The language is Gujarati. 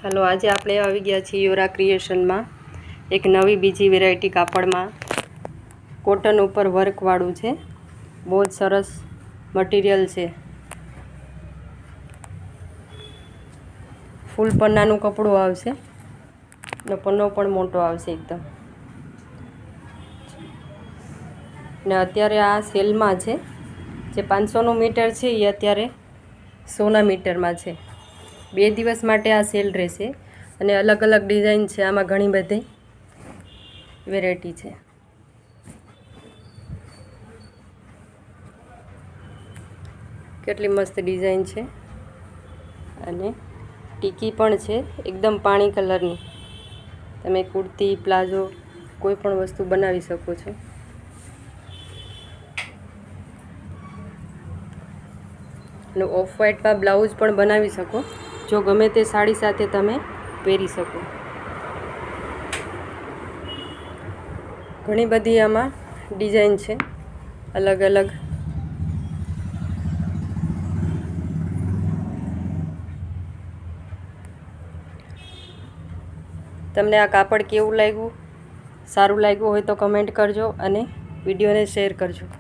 ચાલો આજે આપણે આવી ગયા છીએ યોરા ક્રિએશનમાં એક નવી બીજી વેરાયટી કાપડમાં કોટન ઉપર વર્કવાળું છે. બહુ જ સરસ મટીરિયલ છે. ફૂલ પન્નાનું કપડું આવશે ને પન્નો પણ મોટો આવશે એકદમ. ને અત્યારે આ સેલમાં છે. જે 500નું મીટર છે એ અત્યારે 100ના મીટરમાં છે. 2 દિવસ માટે આ સેલ રહેશે અને અલગ અલગ ડિઝાઇન છે. આમાં ઘણી બધી વેરાયટી છે. કેટલી મસ્ત ડિઝાઇન છે અને ટીકી પણ છે એકદમ પાણી કલરની. તમે કુર્તી પ્લાઝો કોઈ પણ વસ્તુ બનાવી શકો છો. અને ઓફ વ્હાઇટમાં બ્લાઉઝ પણ બનાવી શકો. જો ગમે તે સાડી સાથે તમે પહેરી શકો. ઘણી બધી આમાં ડિઝાઇન છે અલગ અલગ. તમને આ કાપડ કેવું લાગ્યું? સારું લાગ્યું હોય તો કમેન્ટ કરજો અને વિડીયોને શેર કરજો.